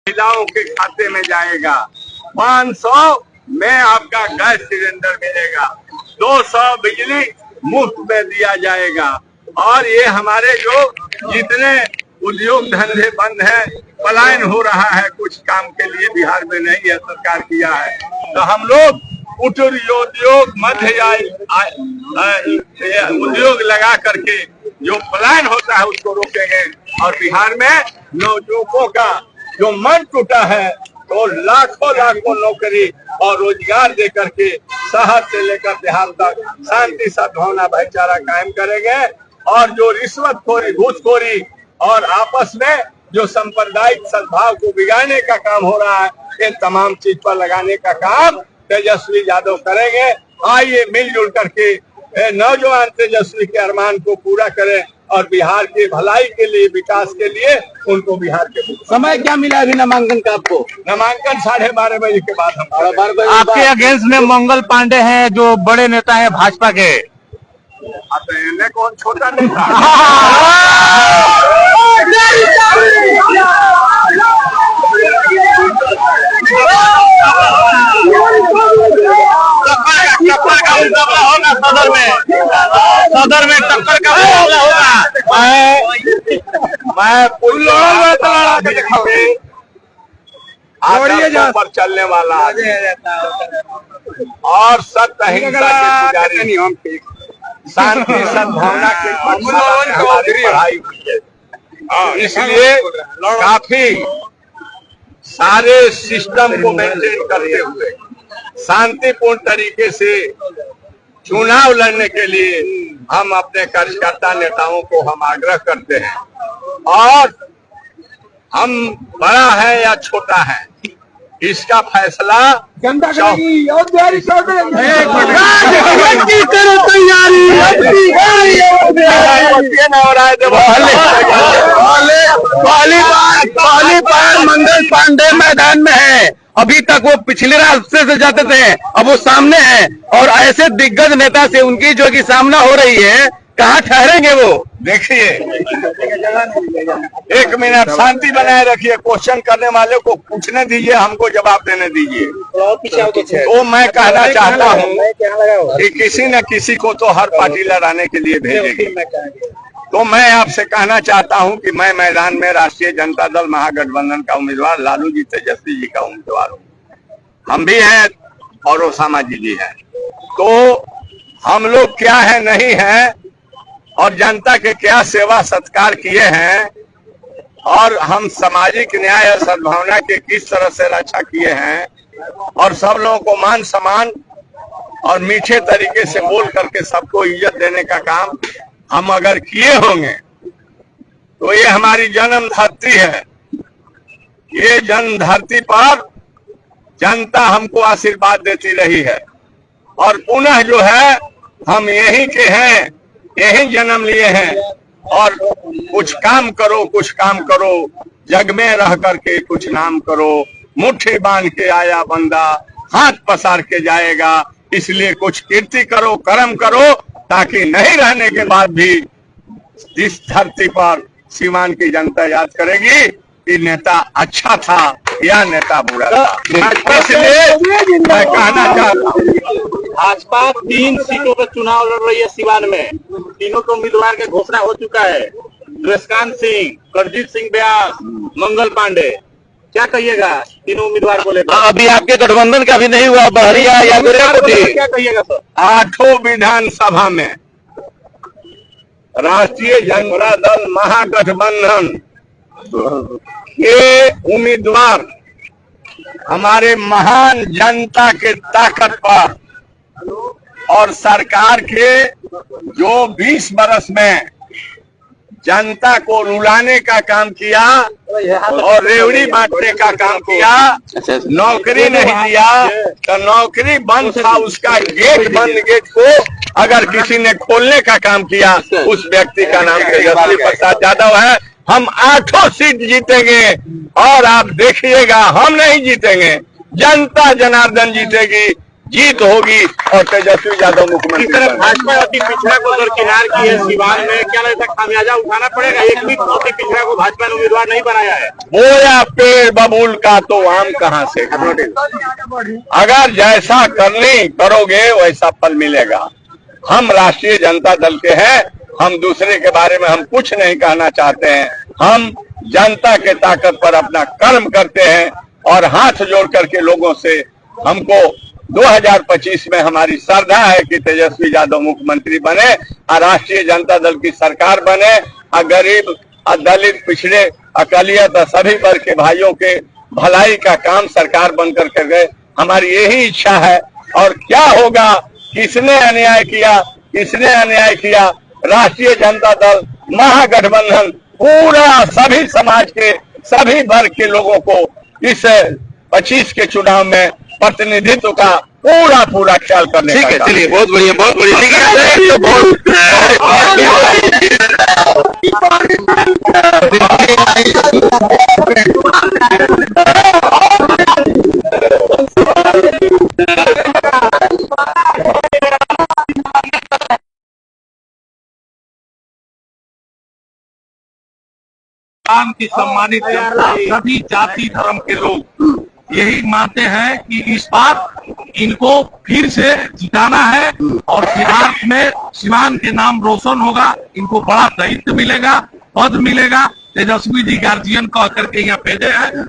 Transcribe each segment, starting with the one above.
महिलाओं के खाते में जाएगा। 500 में आपका गैस सिलेंडर मिलेगा। 200 बिजली मुफ्त में दिया जाएगा। और ये हमारे जो जितने उद्योग धंधे बंद हैं, पलायन हो रहा है, कुछ काम के लिए बिहार में नहीं है सरकार किया है, तो हम लोग कुटीर उद्योग मध्य उद्योग लगा करके जो पलायन होता है उसको रोकेंगे। और बिहार में नौजुवकों का जो मन टूटा है तो लाखों लाखों नौकरी और रोजगार दे करके शहर से लेकर देहात तक शांति सद्भावना भाईचारा कायम करेंगे। और जो रिश्वतखोरी, घूसखोरी और आपस में जो सांप्रदायिक सद्भाव को बिगाड़ने का काम हो रहा है, इन तमाम चीज पर लगाने का काम तेजस्वी यादव करेंगे। आइए मिलजुल करके नौजवान तेजस्वी के अरमान को पूरा करें और बिहार की भलाई के लिए, विकास के लिए उनको बिहार के समय क्या मिला अभी नामांकन का आपको? नामांकन 12:30 बजे के बाद हम 12:30 बजे। आपके अगेंस्ट में मंगल पांडे हैं जो बड़े नेता हैं भाजपा के। इन्हें कौन छोटा नेता? टक्कर का मुकाबला होगा सदर में टक्कर का मुकाबला होगा। मैं पर चलने वाला और सत्य अहिंसा के पुजारी, शांति सद्भावना के पढ़ाई हुई है। इसलिए काफी सारे सिस्टम को मेंटेन करते हुए शांतिपूर्ण तरीके से चुनाव लड़ने के लिए हम अपने कार्यकर्ता नेताओं को हम आग्रह करते हैं। और हम बड़ा है या छोटा है इसका फैसला जनता करेगी। और पहली बार मंगल पांडे मैदान में है। अभी तक वो पिछले रास्ते से जाते थे, अब वो सामने हैं। और ऐसे दिग्गज नेता से उनकी जो कि सामना हो रही है, कहाँ ठहरेंगे वो? देखिए, 1 मिनट शांति बनाए रखिए। क्वेश्चन करने वाले को पूछने दीजिए, हमको जवाब देने दीजिए। तो मैं कहना चाहता हूँ कि किसी न किसी को तो हर पार्टी लड़ाने के लिए भेजेगी। तो मैं आपसे कहना चाहता हूं कि मैं मैदान में राष्ट्रीय जनता दल महागठबंधन का उम्मीदवार लालू जी तेजस्वी जी का उम्मीदवार हूं। हम भी हैं और ओसामा जी भी हैं। तो हम लोग क्या है नहीं है और जनता के क्या सेवा सत्कार किए हैं और हम सामाजिक न्याय और सद्भावना के किस तरह से रक्षा किए हैं और सब लोगों को मान सम्मान और मीठे तरीके से बोल करके सबको इज्जत देने का काम हम अगर किए होंगे तो ये हमारी जन्म धरती है। ये जन्म धरती पर जनता हमको आशीर्वाद देती रही है और पुनः जो है हम यहीं के हैं, यहीं जन्म लिए हैं। और कुछ काम करो, जग में रह करके कुछ नाम करो। मुट्ठी बांध के आया बंदा हाथ पसार के जाएगा। इसलिए कुछ कीर्ति करो, कर्म करो, ताकि नहीं रहने के बाद भी इस धरती पर सीमान की जनता याद करेगी कि नेता अच्छा था या नेता बुरा था। इसलिए मैं कहना चाहता हूँ, भाजपा 3 सीटों पर चुनाव लड़ रही है सीवान में। तीनों के उम्मीदवार की घोषणा हो चुका है। दुष्कांत सिंह, करजीत सिंह व्यास, मंगल पांडे। क्या कहिएगा तीनों उम्मीदवार को लेकर? अभी आपके गठबंधन का भी नहीं हुआ, बहरिया या क्या कहिएगा सर? 8 विधानसभा में राष्ट्रीय जनता दल महागठबंधन के उम्मीदवार हमारे महान जनता के ताकत पर और सरकार के जो 20 बरस में जनता को रुलाने का काम किया और रेवड़ी बांटने का काम किया, नौकरी नहीं दिया तो नौकरी बंद था, उसका गेट बंद, गेट को अगर किसी ने खोलने का काम किया उस व्यक्ति का नाम तेजस्वी प्रसाद यादव है। हम 8 सीट जीतेंगे और आप देखिएगा हम नहीं जीतेंगे, जनता जनार्दन जीतेगी। जीत होगी और तेजस्वी यादव इस मुख्यमंत्री तरह बनेंगे। भाजपा अति पिछड़ा को दरकिनार की है सिवान में, क्या लगता है खामियाजा उठाना पड़ेगा? एक भी अति पिछड़ा को भाजपा ने उम्मीदवार नहीं बनाया है। बोया पेड़ बबूल का तो आम कहाँ से? अगर जैसा करनी करोगे वैसा फल मिलेगा। हम राष्ट्रीय जनता दल के हैं, हम दूसरे के बारे में हम कुछ नहीं कहना चाहते हैं। हम जनता के ताकत पर अपना कर्म करते हैं और हाथ जोड़ करके लोगों से हमको 2025 में हमारी श्रद्धा है कि तेजस्वी यादव मुख्यमंत्री बने और राष्ट्रीय जनता दल की सरकार बने और गरीब और दलित पिछड़े अकालियत और सभी वर्ग के भाइयों के भलाई का काम सरकार बनकर कर गए। हमारी यही इच्छा है। और क्या होगा, किसने अन्याय किया, किसने अन्याय किया? राष्ट्रीय जनता दल महागठबंधन पूरा सभी समाज के सभी वर्ग के लोगों को इस 25 के चुनाव में प्रतिनिधित्व का पूरा ख्याल करने ठीक है, का चलिए बहुत बढ़िया, बहुत बढ़िया। ठीक है, तो हिंदुस्तान की सम्मानित जनता, सभी जाति धर्म के लोग यही मानते हैं कि इस बार इनको फिर से जिताना है और बिहार में सिवान के नाम रोशन होगा। इनको बड़ा दायित्व मिलेगा, पद मिलेगा। तेजस्वी जी गार्जियन कह करके यहाँ भेजे हैं।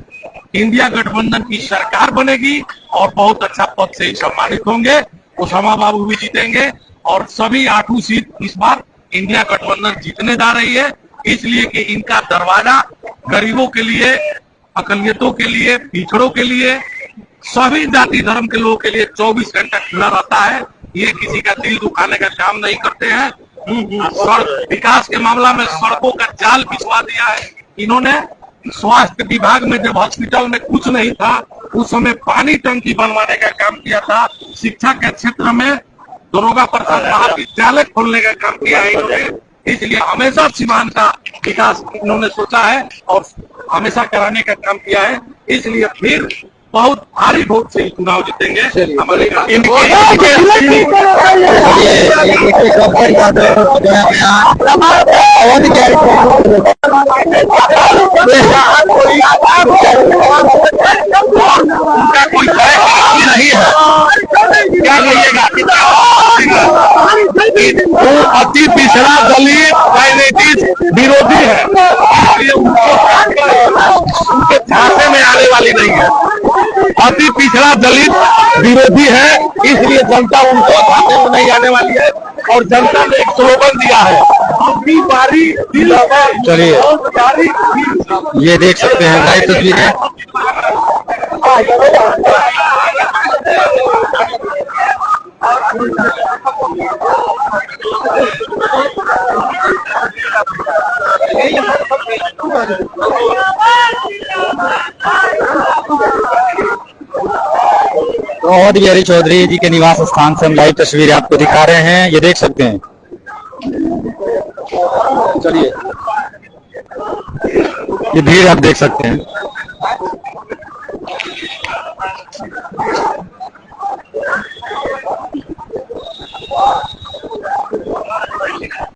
इंडिया गठबंधन की सरकार बनेगी और बहुत अच्छा पद से सम्मानित होंगे। ओसामा बाबू भी जीतेंगे और सभी 8 सीट इस बार इंडिया गठबंधन जीतने जा रही है, इसलिए कि इनका दरवाजा गरीबों के लिए, अकलियतों के लिए, पिछड़ों के लिए, सभी जाति धर्म के लोगों के लिए 24 घंटा खुला रहता है। ये किसी का दिल दुखाने का काम नहीं करते हैं। विकास के मामला में सड़कों का जाल बिछवा दिया है इन्होंने। स्वास्थ्य विभाग में जब हॉस्पिटल में कुछ नहीं था उस समय पानी टंकी बनवाने का काम किया था। शिक्षा के क्षेत्र में दरोगा प्रसाद महाविद्यालय खोलने का काम किया है इन्होंने। इसलिए हमेशा सिवान का विकास इन्होंने सोचा है और हमेशा कराने का काम किया है। इसलिए फिर बहुत भारी वोट से चुनाव जीतेंगे हमारे कोई नहीं है। क्या कहिएगा? वो अति पिछड़ा दलित राजनीतिक विरोधी है, इसलिए उनके झांसे में आने वाली नहीं है। अति पिछड़ा दलित विरोधी है, इसलिए जनता उनको झांसे में नहीं आने वाली है। और जनता ने एक स्लोगन दिया है, अपनी बारी दिल है। चलिए, ये देख सकते हैं लाइव तस्वीरें। बहुत बिहारी चौधरी जी के निवास स्थान से हम लाइव तस्वीरें आपको दिखा रहे हैं, ये देख सकते हैं। चलिए, ये भीड़ आप देख सकते हैं।